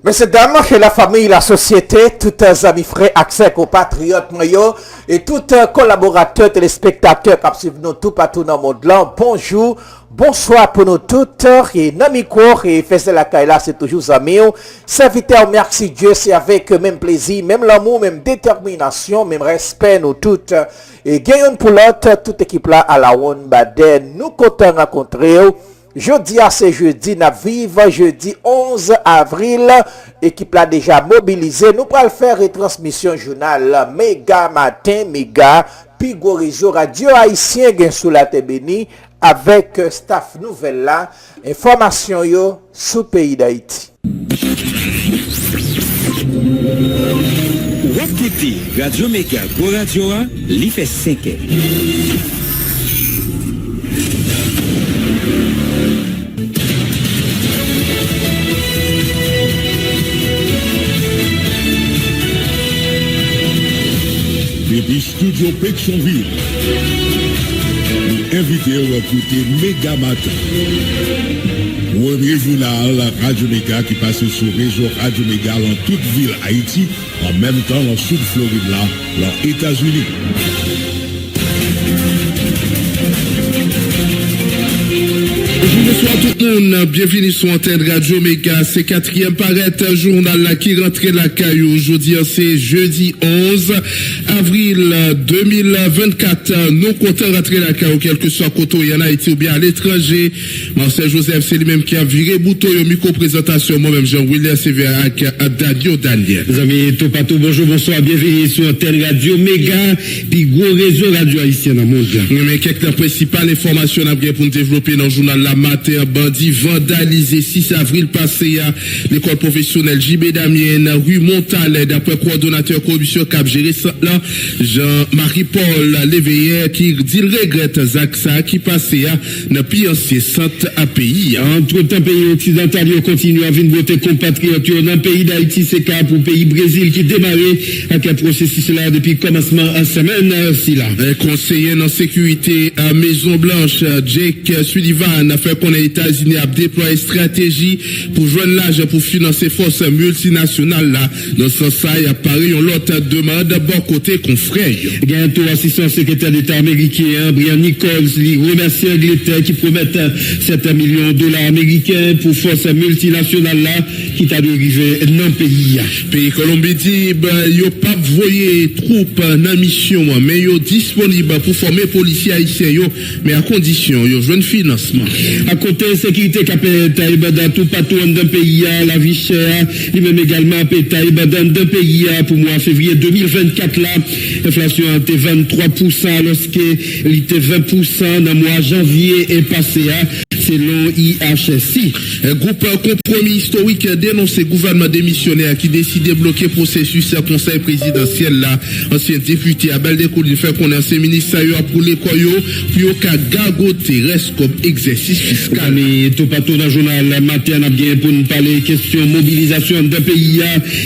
Messieurs, dames, chez la famille, la société, tous amis frères, accès compatriotes, et tous collaborateurs, téléspectateurs qui suivent nous tout partout dans le monde là. Bonjour, bonsoir pour nous toutes. Et Namiko, et Fessel la Kaila, c'est toujours amis. Serviteur, merci Dieu, c'est avec même plaisir, même l'amour, même détermination, même respect, nous toutes. Et gagnons pour l'autre, toute équipe là à la One Baden. Nous comptons rencontrer. Jeudi à ce jeudi, nous vivons jeudi 11 avril, équipe là déjà mobilisée. Nous allons faire retransmission journal méga matin, méga, puis go réseau radio haïtien gen sous la béni avec staff nouvelle là, information yo sous pays d'Haïti. Écoutez, Radio Méga, Go Radio, li fait 5 ans. Depuis Studio Pétionville, nous invitons à écouter Méga Matin. Premier journal Radio Méga qui passe sur réseau Radio Méga dans toute ville Haïti, en même temps dans Sud Floride là, dans les États-Unis. Bonsoir tout le monde, bienvenue sur Antenne Radio Méga, c'est 4e paraître journal là qui rentre la caillou. Aujourd'hui c'est jeudi 11 avril 2024. Nous comptons rentrer la caillou, quel que soit côté il y en a Haïti ou bien à l'étranger. Marcel Joseph, c'est lui-même qui a viré bouton au micro-présentation. Moi-même Jean-William Sévérac, Dadio Daniel. Les amis, tout partout, bonjour, bonsoir, bienvenue sur Antenne Radio Méga, puis gros réseau radio haïtien dans le monde. Mais quelques principales informations à bien pour nous développer dans le journal La Matin. Bandit vandalisé 6 avril passé à l'école professionnelle JB Damien, rue Montalet, d'après coordonnateur corruption cap géré là, Jean-Marie Paul Léveillère qui dit regrette Zaksa qui passait à ne pire centre à pays. Entre-temps, pays occidental continue à venir voter compatriotes dans le pays d'Haïti, c'est cas pour le pays Brésil qui démarrait avec un processus là depuis commencement en semaine si là. Conseiller en sécurité à Maison Blanche, Jake Sullivan a fait qu'on les États-Unis a déployé stratégie pour joindre l'âge pour financer forces multinationales là. Dans ce sens, il y a pareil, on l'autre demande bon côté confrère. Bientôt, assistant secrétaire d'État américain, Brian Nichols, lui remercie l'Angleterre qui promet 7 millions de dollars américains pour forces multinationales là, qui t'a dérivé dans le pays. Pays Colombie dit, yo pas voyé troupes dans mission, mais yo disponible pour former policiers haïtiens, mais à condition, yo joindre financement. À côté sécurité capitale dans tout partout dans le pays, la vie chère, lui-même également pétaille dans le pays pour mois février 2024 là, l'inflation était 23% lorsqu'il était 20% dans le mois janvier et passé selon IHSI. Un groupe compromis historique dénonce le gouvernement démissionnaire qui décide de bloquer le processus à conseil présidentiel là. Ancien député Abel Dekoulin fait qu'on a ancien ministre pour les koyo, puis au cas gagoté reste comme exercice fiscal. Mais tout partout dans le journal matin, on a bien pour nous parler question mobilisation d'un pays.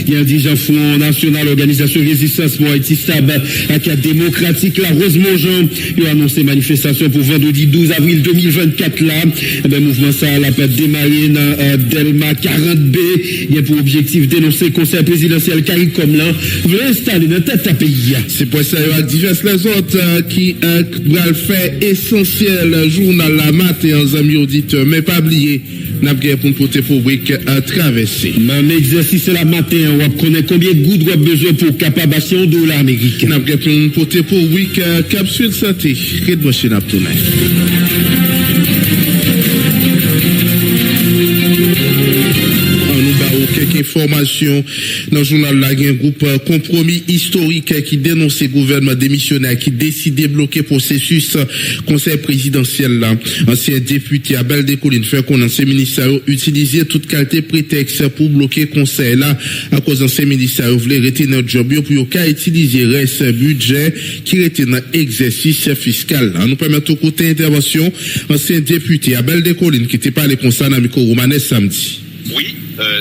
Il y a un dirigeant Front National, Organisation Résistance pour Haïti stable, la démocratique, la Rose Mongeon, il a annoncé manifestation pour vendredi 12 avril 2024 là. Le mouvement ça a démarré dans Delma 40B. Il y a pour objectif dénoncer le conseil présidentiel CARICOM là, veut installer dans tête à pays. C'est pour ça qu'il y a diverses les autres qui vont faire essentiel journal la matin en amis auditeurs, mais pas oublier. N'a pas pour porter fabrique à traverser. Même exercice la matin, on connaît combien de gouttes on besoin pour capable acheter un dollar américain. N'a pas pour porter pour week capsule santé. Red machine à tourner. Quelques informations dans le journal là, il y a un groupe compromis historique qui dénonce le gouvernement démissionnaire qui décide de bloquer le processus conseil présidentiel là. Ancien député Abel Dekoulin fait qu'on ancien ministère utiliser toute qualité prétexte pour bloquer le conseil là à cause ancien ministère voulait retenir notre job pour qu'à utiliser reste budget qui retient dans exercice fiscal là. Nous permettons au côté intervention ancien député Abel Dekoulin qui était parlé concernant micro Romanes samedi. Oui.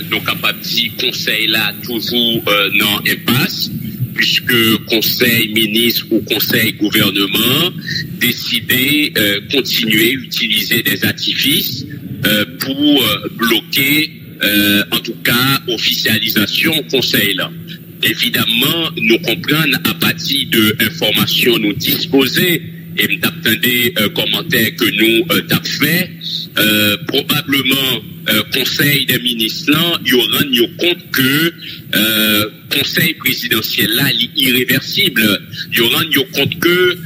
Donc capable dit conseil là toujours non impasse puisque conseil ministre ou conseil gouvernement décidé continuer utiliser des artifices pour bloquer en tout cas, officialisation conseil là. Évidemment, nous comprenons à partir de informations nous disposées et m'attendez commentaires que nous t'avons fait, probablement conseil des ministres là, il y aura compte que conseil présidentiel là est irréversible. Il y aura compte que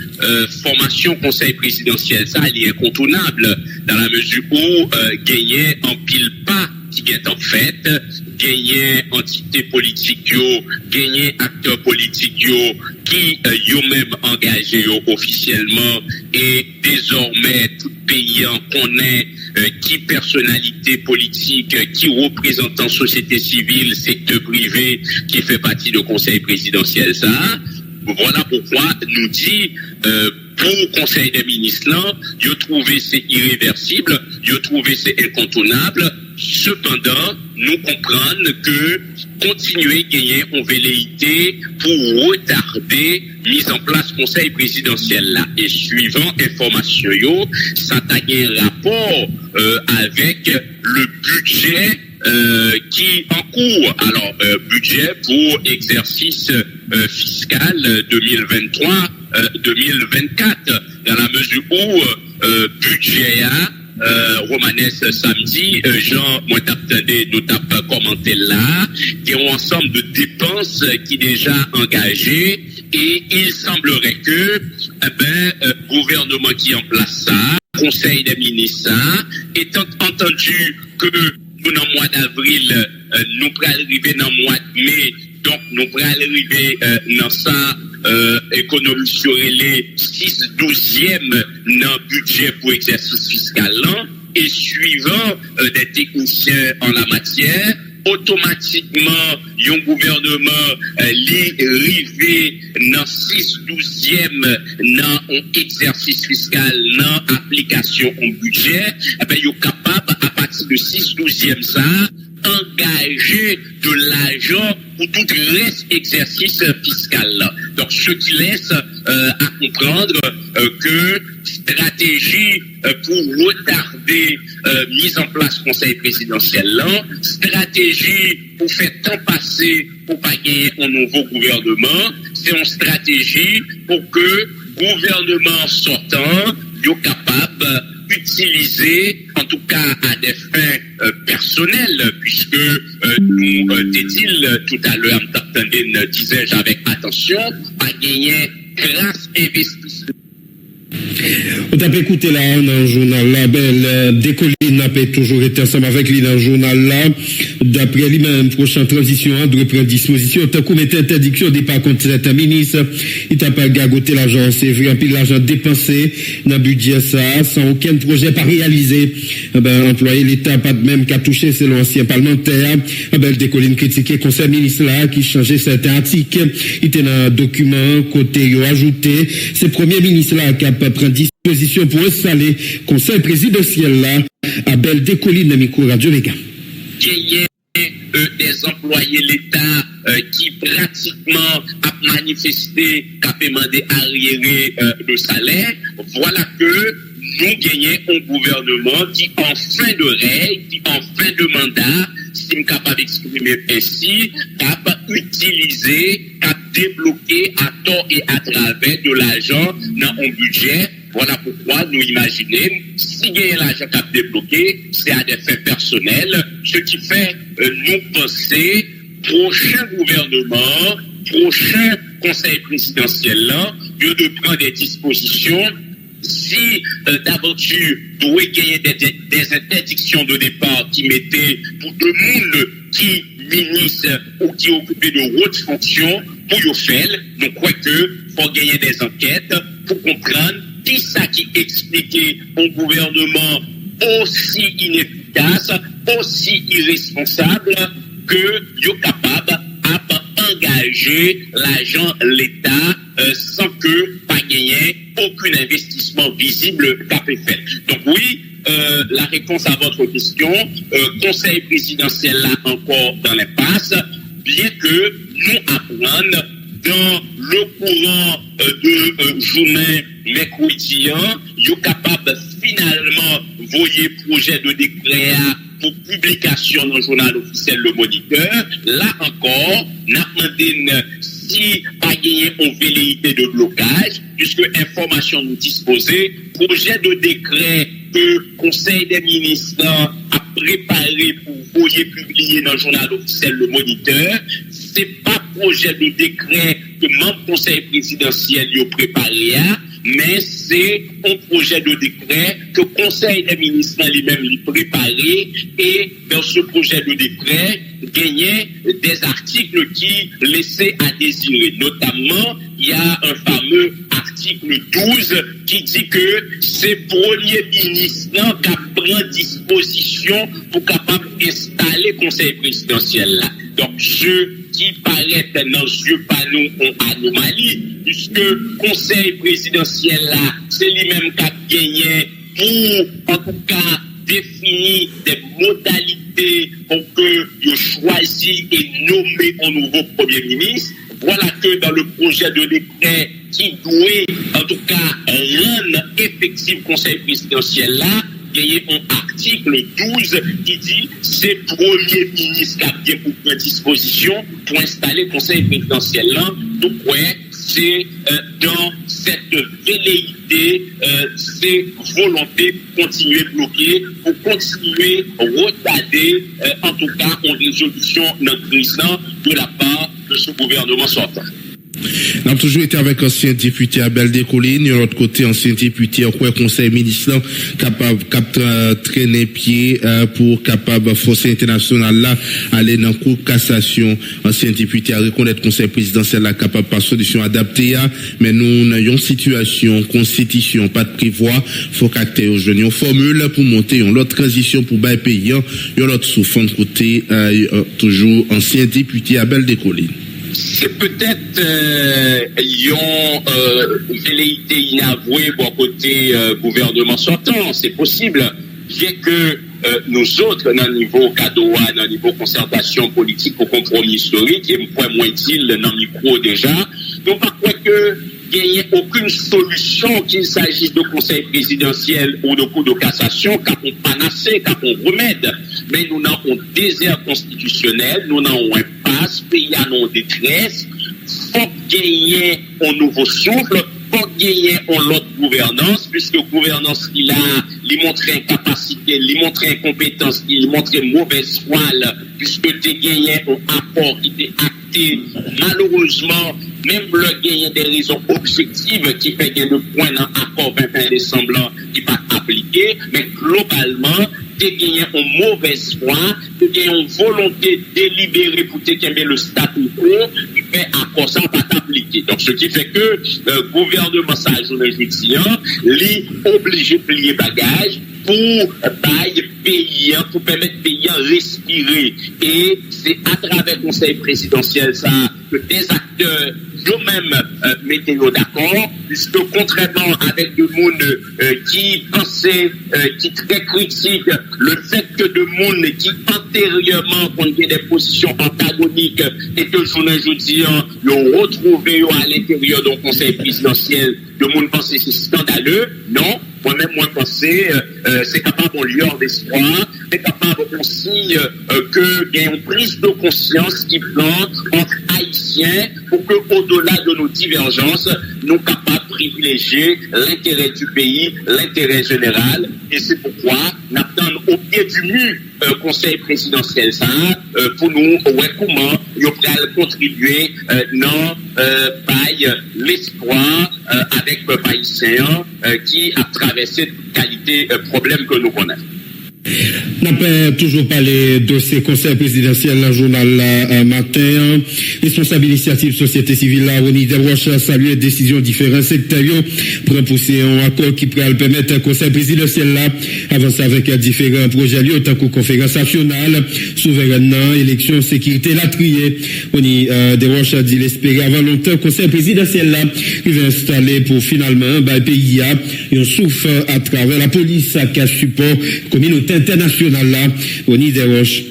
formation conseil présidentiel ça est incontournable dans la mesure où gagner en pile pas qui est en fait gagner entité politique yo, gagner acteurs politiques yo qui yo même engagé yo officiellement et désormais tout pays en connaît qui personnalité politique, qui représentant société civile, secteur privé, qui fait partie du conseil présidentiel ça. Voilà pourquoi nous dit pour le conseil des ministres là, ils ont trouvé c'est irréversible, ils ont trouvé c'est incontournable. Cependant, nous comprenons que continuer à gagner en velléité pour retarder mise en place conseil présidentiel là. Et suivant information yo, ça a un rapport avec le budget qui en cours. Alors, budget pour exercice fiscal 2023-2024, dans la mesure où budget a Romanes samedi, Jean, moi t'attendais, nous t'as commenté là, qui ont un ensemble de dépenses qui déjà engagées, et il semblerait que, gouvernement qui en place ça, conseil des ministres, étant entendu que nous, dans le mois d'avril, nous pourrons arriver dans le mois de mai, donc nous pourrons arriver dans ça, économie sur les 6/12e dans le budget pour exercice fiscal là, et suivant des techniciens en la matière, automatiquement, un gouvernement arrivé dans 6/12e dans un exercice fiscal, dans application au budget, il est capable, à partir de 6/12e ça, engager de l'argent pour tout le reste exercice fiscal là. Donc, ce qui laisse à comprendre que stratégie pour retarder mise en place conseil présidentiel là, stratégie pour faire temps passer pour pas gagner un nouveau gouvernement, c'est une stratégie pour que gouvernement sortant soit capable utiliser, en tout cas à des fins personnelles, puisque nous, dit-il tout à l'heure, disais-je avec attention, à gagner grâce investissement. On t'a écouté là dans le journal là, Décolline n'a pas toujours été ensemble avec lui dans le journal là. D'après lui-même, prochaine transition doit prendre disposition. Tant qu'on mettait interdiction des pas contre certains ministres, il t'a pas gagoté l'argent, c'est vrai, puis l'argent dépensé dans le budget ça, sans aucun projet pas réalisé. Employé l'État pas de même qu'à toucher selon l'ancien parlementaire. Décolline critiqué le conseil ministre là qui changeait certains articles. Il était dans un document côté ajouté. C'est premier ministre là qui a prendre disposition pour installer conseil présidentiel là à Belle Décolline micro Radio Méga. Des employés l'État qui pratiquement a manifesté, qui a demandé arriéré le salaire, voilà que nous gagnons un gouvernement qui en fin de règle, qui en fin de mandat, si nous sommes capables d'exprimer ainsi, capable d'utiliser, capable de débloquer à tort et à travers de l'argent dans un budget. Voilà pourquoi nous imaginons, si il y a l'argent qui a débloqué, c'est à des fins personnelles, ce qui fait nous penser, prochain gouvernement, prochain conseil présidentiel là, lieu de prendre des dispositions, si d'aventure doit gagner des interdictions de départ qui mettaient pour tout le monde qui ministre ou qui occupait de hautes fonctions, pour le faire, nous croyons que faut gagner des enquêtes pour comprendre qui ça qui expliquait un gouvernement aussi inefficace, aussi irresponsable que yo capable d'engager l'argent l'État sans que pas gagner aucun investissement visible qu'a fait. Donc oui, la réponse à votre question, conseil présidentiel là encore dans l'impasse, bien que nous apprenons dans le courant de journée mercredi, ils sont capables finalement voyer projet de décret pour pour publication dans le journal officiel Le Moniteur. Là encore, n'a demandé si pas gagné une velléité de blocage, puisque information nous disposait, projet de décret que le Conseil des ministres a préparé pour voyer publier dans le journal officiel Le Moniteur, c'est pas projet de décret que membre Conseil présidentiel a préparé, mais c'est un projet de décret que le Conseil des ministres lui-même l'a préparé, et dans ce projet de décret, gagnait des articles qui laissaient à désirer. Notamment, il y a un fameux article 12 qui dit que c'est premier ministre qui prend disposition pour capable installer le Conseil présidentiel là. Donc, ce qui paraît dans les yeux pas nous en anomalie, puisque le Conseil présidentiel là, c'est lui-même qui a gagné pour, en tout cas, définir des modalités pour que il choisit et nommer un nouveau Premier ministre. Voilà que dans le projet de décret qui doit, en tout cas, rendre effectif le Conseil présidentiel là, il y a un article 12 qui dit c'est le Premier ministre qui a bien pour prendre disposition pour installer le Conseil présidentiel là. Donc, ouais, c'est dans cette velléité, c'est volonté de continuer à bloquer, pour continuer à retarder, en tout cas, en résolution notre crise de la part de ce gouvernement sortant. Nous avons toujours été avec ancien député Abel Descollines, de l'autre côté, ancien député au conseil ministre capable de traîner pied pour capable forcer international là aller dans cour de cassation. Ancien député à reconnaître conseil présidentiel là capable par solution adaptée, mais nous avons une situation, constitution, pas de prévoir, faut qu'acter aujourd'hui une formule pour monter une autre transition pour bail payant, une autre sous fond de côté, toujours ancien député Abel Descollines. C'est peut-être une velléité inavouée pour côté gouvernement sortant, c'est possible. Bien que nous autres, dans le niveau CADOA, dans le niveau concertation politique au compromis historique, et point moins dit dans le micro déjà, nous ne crois que il n'y a aucune solution qu'il s'agisse de conseil présidentiel ou de cour de cassation, car on panacée, car on remède. Mais nous avons un désert constitutionnel, nous avons un passe, pays en détresse, faut gagner un nouveau souffle, faut gagner une autre gouvernance, puisque gouvernance il montre incapacité, il montre incompétence, il montre mauvaise foi, puisque tu gagné un apport qui t'est acté, malheureusement, même le gagner des raisons objectives qui fait qu'il y a le point dans l'accord 21 décembre qui pas appliqué, mais globalement, tu gagné une mauvaise foi, tu gagné une volonté délibérée pour te gagner le statu quo, mais accord ça pas appliqué. Donc, ce qui fait que le gouvernement, ça a joué jeudi, lui obligé de plier bagage pour pays, pour permettre pays respirer. Et c'est à travers le conseil présidentiel ça que des acteurs eux-mêmes mettaient d'accord, puisque contrairement avec des gens qui pensaient, qui très critiquent le fait que des gens qui antérieurement ont des positions antagoniques et que aujourd'hui ont retrouvé à l'intérieur du conseil présidentiel, de gens pensaient c'est scandaleux. Non, moi-même, moi penser c'est capable de lueur d'espoir, c'est capable aussi que y ait une prise de conscience qui plante entre Haïtiens pour que au-delà de nos divergences, nous capables de privilégier l'intérêt du pays, l'intérêt général, et c'est pourquoi nous attendons au pied du mur conseil présidentiel ça pour nous comment nous pourrons contribuer dans l'espoir avec le Haïtien qui a traversé toute qualité problème que nous connaissons. N'a pas toujours parlé de ces conseils présidentiels dans le journal matin. Responsable initiative société civile là, Ronnie Desroches a salué décisions différents secteurs pour pousser un accord qui pourrait permettre un conseil présidentiel là avancer avec différents projets liés autant que conférence nationale, souveraine, élection, sécurité, la trier. Ronnie Desroches a dit l'espérer avant longtemps conseil présidentiel là qui va installer pour finalement le pays un souffle à travers la police qui a support communautaire international là, Ronnie Desroches.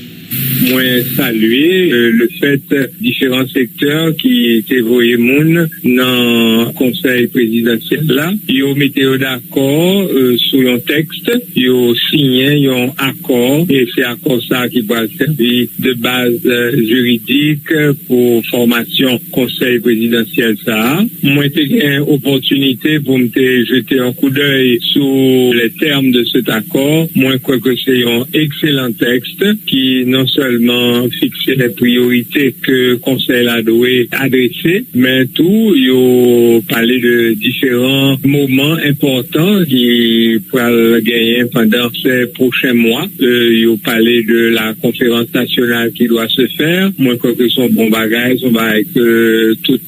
moi saluer le fait différents secteurs qui étaient voyés moun dans conseil présidentiel là, ils ont mis d'accord sur un texte, ils ont signé un accord et c'est accord ça qui va servir de base juridique pour formation conseil présidentiel ça. Moi j'ai une opportunité pour me jeter un coup d'œil sur les termes de cet accord. Moi crois que c'est un excellent texte qui non seulement fixe les priorités que le conseil a dû adresser, mais tout, il a parlé de différents moments importants qui pourraient gagner pendant ces prochains mois. Il a parlé de la conférence nationale qui doit se faire. Moi, je crois que son bon bagage, on va que tout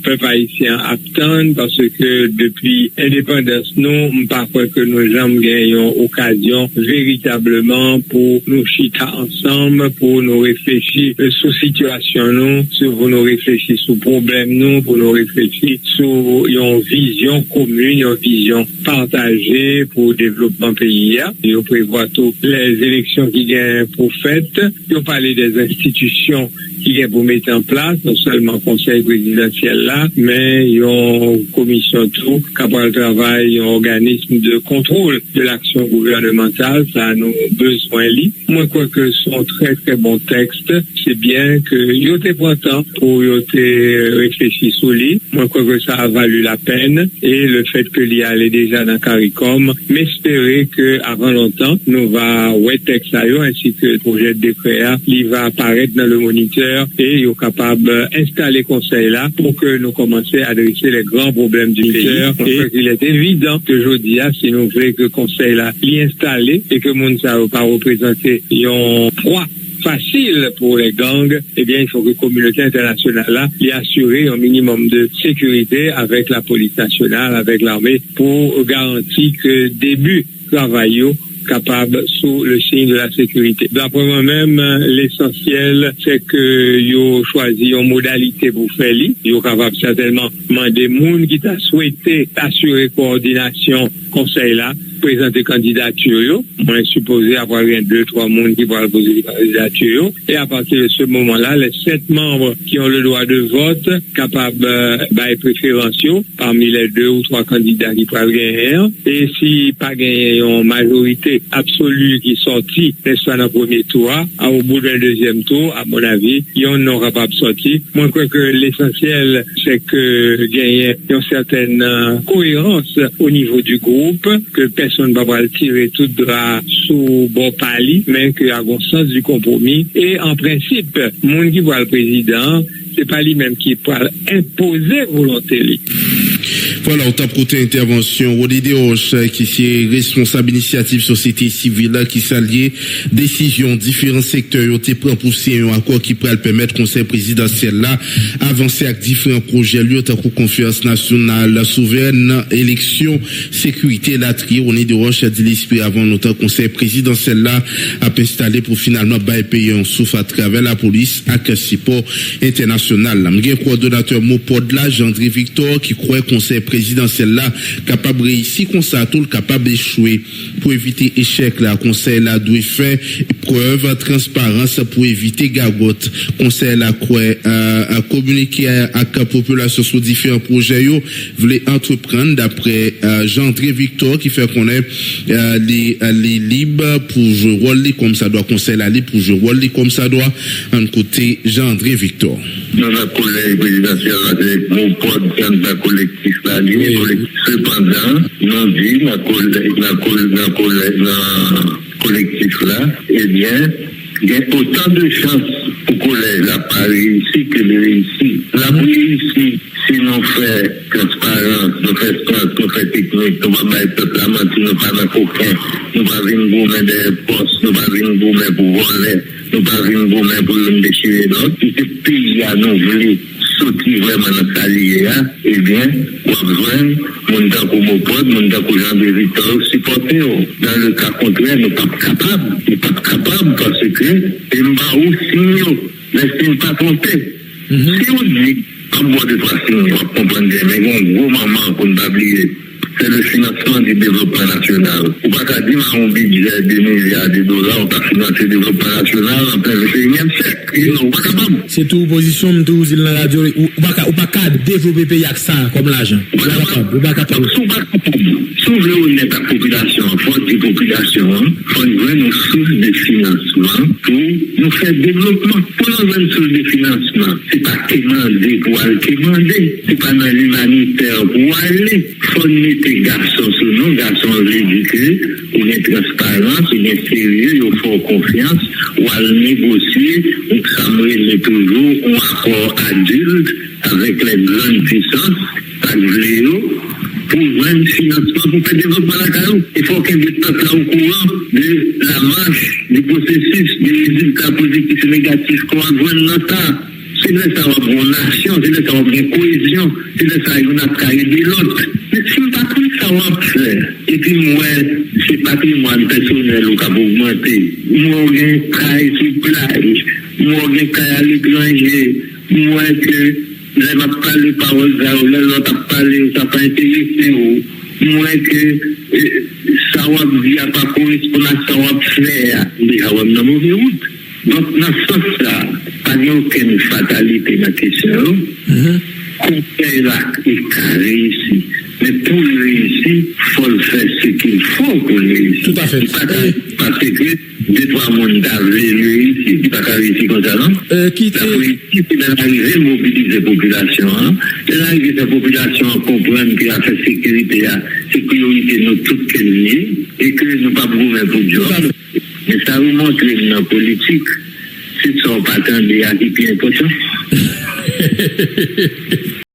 peuple haïtien attend parce que depuis l'indépendance, nous, pas que nous jamais gagnons occasion véritablement pour nous chita ensemble, pour nous réfléchir sur situation nous, pour nous réfléchir sur problème nous, pour nous réfléchir sur une vision commune, une vision partagée pour le développement pays. Et on prévoit toutes les élections qui gagnent pour fête. On parlait des institutions qui est pour mettre en place, non seulement le conseil présidentiel là, mais il y a une commission tout, capable de travail, un organisme de contrôle de l'action gouvernementale, ça a nos besoins là. Moi, je crois que ce sont très très bons textes. C'est bien que il y a été temps pour y réfléchir sur lui. Moi, je crois que ça a valu la peine et le fait que l'y allait déjà dans CARICOM, m'espérer que avant longtemps, nous va texte ainsi que le projet de décret, il va apparaître dans le moniteur et ils sont capables d'installer conseil là pour que nous commencions à adresser les grands problèmes du pays. Et il est évident que aujourd'hui, si nous voulons que le conseil là l'y installer et que nous ne savons pas représenter un poids facile pour les gangs, eh bien, il faut que la communauté internationale là, y assurer un minimum de sécurité avec la police nationale, avec l'armée, pour garantir que début travail capable sous le signe de la sécurité. D'après moi-même, l'essentiel, c'est que yo choisi une modalité pour faire li. Yo capable certainement demander moun qui t'a souhaité assurer coordination conseil là, présenter candidature. On est supposé avoir 2-3 moun qui vont poser candidature. Et à partir de ce moment-là, les 7 membres qui ont le droit de vote, capables de préférence parmi les 2 ou 3 candidats qui peuvent gagner. Et si pas gagner en majorité absolue qui sortit, n'est-ce pas dans le premier tour, au bout d'un deuxième tour, à mon avis, ils n'auront pas sorti. Moi, je crois que l'essentiel, c'est que gagner une certaine cohérence au niveau du groupe, que personne ne va pas le tirer tout droit sous bon pali, mais qu'il y a un sens du compromis. Et en principe, monde qui voit le président, c'est pas lui-même qui peut imposer volonté. Voilà, au top côté intervention, Rodédé Roche, qui est responsable initiative société civile, qui s'allie décision différents secteurs, ont pris pour signer un accord qui pourrait permettre conseil présidentiel là, avancer avec différents projets, lieu tant que conférence nationale, souveraine, élection, sécurité, la tri, Rodédé Roche a dit l'esprit avant notre conseil présidentiel là, a installé pour finalement payer un souffle à travers la police, avec support international. Le coordonnateur Mopod là, Jean-André Victor, qui croit conseil présidentiel là capable réussir comme ça tout capable d'échouer pour éviter échec là conseil là doit faire preuve transparence pour éviter gagote conseil là quoi communiquer avec la population sur différents projets yo voulait entreprendre d'après Jean-André Victor qui fait connaître les libres pour jouer rôle comme ça doit conseil là libre pour jouer rôle comme ça doit en côté Jean-André Victor dans la collègue présidentielle avec mon pote dans la collectif là cependant non dit la collectif là eh bien il y a autant de chances pour que collègue là pas réussi que le réussi la réussi si nous fait transparence nous fait sport nous fait technique nous va mettre peuple à mentir nous pas dans coquin nous pas venir goumer des postes nous pas venir goumer pour voler nous pas venir goumer pour nous déchirer d'autres si ce pays à nous voulait sortir vraiment dans sa liée, eh bien, on a besoin, mon temps comme mon pote, mon temps comme Jean-André Victor, supporter. Dans le cas contraire, nous ne sommes pas capables parce que, et nous ou signaux, laissez-nous pas tromper. Si on dit, comme moi de trois signes, on va comprendre, mais un gros moment pour ne pas oublier, c'est le financement du développement national. Ou pas qu'à dire un budget de milliards de dollars, on va financer le développement national en plein 21e siècle. Non, pas capable. C'est tout opposition, tout dans la radio, ou pas qu'à développer pays avec ça, comme l'argent. Ou pas capable. Si on veut honnête la population, faut dire population, faut trouver une source de financement pour nous faire développement. Pour nous avoir une source de financement, c'est pas quémander pour aller quémander. C'est pas dans l'humanitaire pour aller. Faut mettre garçons sur nous, garçons éduqués, ou une transparence, ou une sérieux, ou fort confiance, ou à négocier, ou que ça me toujours un accord adulte avec les grandes puissances, avec Léo, pour un financement pour faire développement la carrière. Il faut qu'il y ait des peuples au courant de la marche, du processus, des résultats positifs et négatifs qu'on va voir dans ça. C'est là ça va pour une nation, c'est là ça va pour une cohésion, c'est là ça va pour aider l'autre. Mais si on n'a pas ça va faire. Et puis moi, c'est patrimoine personnel au cap augmenté. Moi, j'ai un caille sur plage. Moi, j'ai un caille à l'étranger. Moi, que je n'ai pas parlé paroles, l'autre a parlé, ça n'a pas intéressé. Moi, que ça va dire pas correspondre à ça va faire. Mais ça va dans mauvaise route. Donc, dans ce sens-là, pas aucune fatalité dans la question. Conseil là est réussi. Mais pour réussir, il faut le faire ce qu'il faut pour réussir. Tout à fait. Parce que deux, trois mondes avaient réussi. Il n'y a pas réussi comme ça, non? La politique, c'est d'arriver à mobiliser la population. L'arrivée de la population à comprendre que la sécurité, c'est priorité nous toutes qu'elle liée et que nous ne pas gouverner pour Dieu. Mais ça vous montre que dans la politique, c'est ça, on pas attendre à qui est important.